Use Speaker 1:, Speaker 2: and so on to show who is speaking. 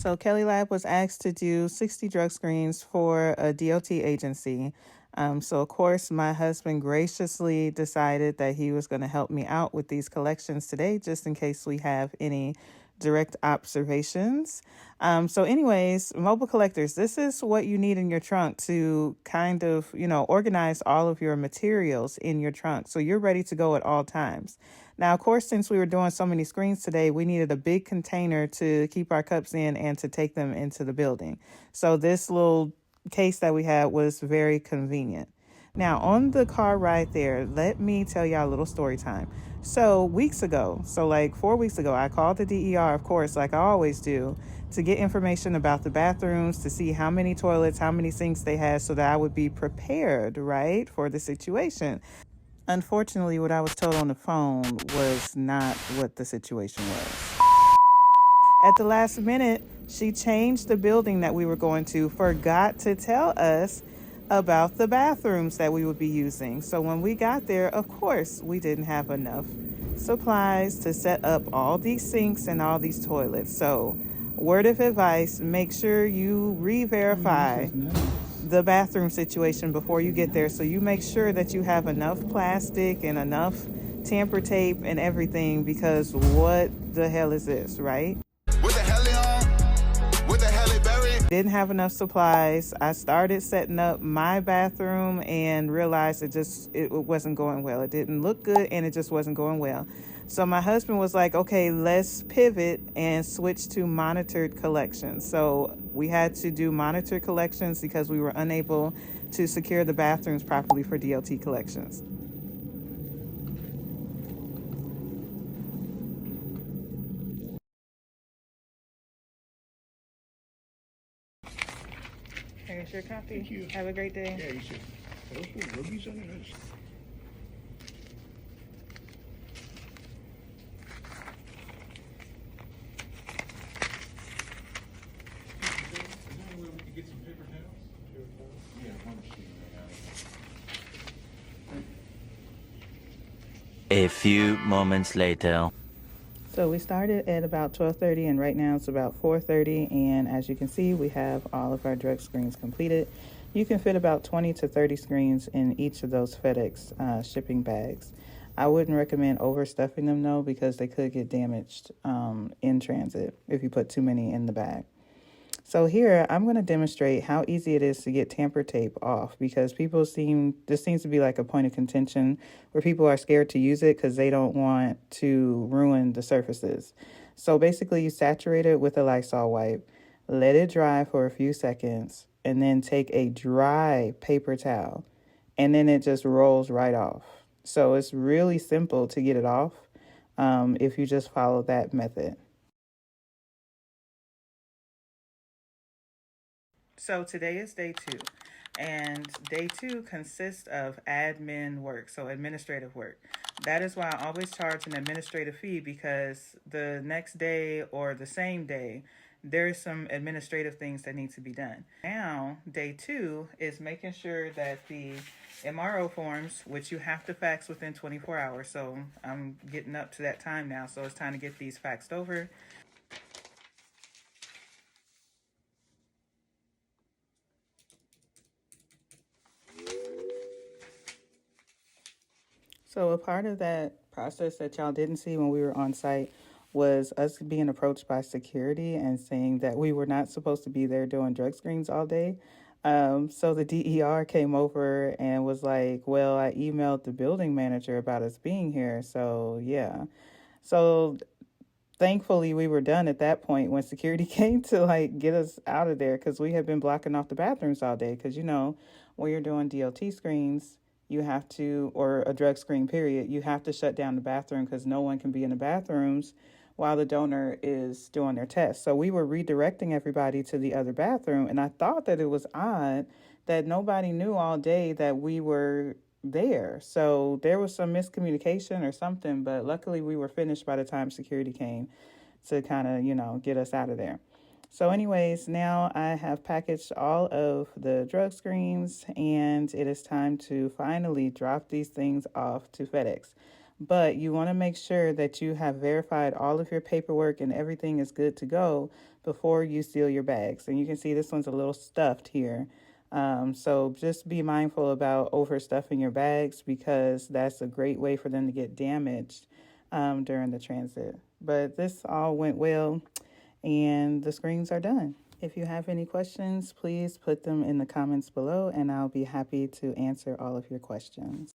Speaker 1: So Kelly Lab was asked to do 60 drug screens for a DOT agency. So of course, my husband graciously decided that he was going to help me out with these collections today, just in case we have any direct observations. So anyways, mobile collectors, this is what you need in your trunk to kind of, organize all of your materials in your trunk. So you're ready to go at all times. Now, of course, since we were doing so many screens today, we needed a big container to keep our cups in and to take them into the building. So this little case that we had was very convenient. Now, on the car ride there, let me tell y'all a little story time. So weeks ago, so like 4 weeks ago, I called the DER, of course, like I always do, to get information about the bathrooms, to see how many toilets, how many sinks they had, so that I would be prepared, right, for the situation. Unfortunately, what I was told on the phone was not what the situation was. At the last minute, she changed the building that we were going to, forgot to tell us about the bathrooms that we would be using. So when we got there, of course, we didn't have enough supplies to set up all these sinks and all these toilets. So, word of advice, make sure you re-verify the bathroom situation before you get there, so you make sure that you have enough plastic and enough tamper tape and everything, because what the hell is this, right? With the heli on, with the heli buried. Didn't have enough supplies. I started setting up my bathroom and realized it wasn't going well. It didn't look good and it just wasn't going well. So my husband was like, okay, let's pivot and switch to monitored collections. So we had to do monitored collections because we were unable to secure the bathrooms properly for DLT collections. Here's your coffee.
Speaker 2: Thank you.
Speaker 1: Have a great day.
Speaker 2: Yeah, you should. Those were rubies on it.
Speaker 3: A few moments later.
Speaker 1: So we started at about 12:30 and right now it's about 4:30, and as you can see, we have all of our drug screens completed. You can fit about 20 to 30 screens in each of those FedEx shipping bags. I wouldn't recommend overstuffing them though, because they could get damaged in transit if you put too many in the bag. So here, I'm going to demonstrate how easy it is to get tamper tape off, because this seems to be like a point of contention where people are scared to use it because they don't want to ruin the surfaces. So basically you saturate it with a Lysol wipe, let it dry for a few seconds, and then take a dry paper towel, and then it just rolls right off. So it's really simple to get it off if you just follow that method. So today is day 2, and day 2 consists of admin work, so administrative work. That is why I always charge an administrative fee, because the next day or the same day, there's some administrative things that need to be done. Now, day 2 is making sure that the MRO forms, which you have to fax within 24 hours, so I'm getting up to that time now, so it's time to get these faxed over. So a part of that process that y'all didn't see when we were on site was us being approached by security and saying that we were not supposed to be there doing drug screens all day. So the DER came over and was like, well, I emailed the building manager about us being here. So yeah. So thankfully we were done at that point when security came to like get us out of there, because we had been blocking off the bathrooms all day. Because when you're doing DLT screens, you have to, or a drug screen period, you have to shut down the bathroom because no one can be in the bathrooms while the donor is doing their test. So we were redirecting everybody to the other bathroom, and I thought that it was odd that nobody knew all day that we were there. So there was some miscommunication or something, but luckily we were finished by the time security came to kind of, get us out of there. So anyways, now I have packaged all of the drug screens, and it is time to finally drop these things off to FedEx. but you want to make sure that you have verified all of your paperwork and everything is good to go before you seal your bags. And you can see this one's a little stuffed here. So just be mindful about overstuffing your bags because that's a great way for them to get damaged during the transit. But this all went well and the screens are done. If you have any questions, please put them in the comments below and I'll be happy to answer all of your questions.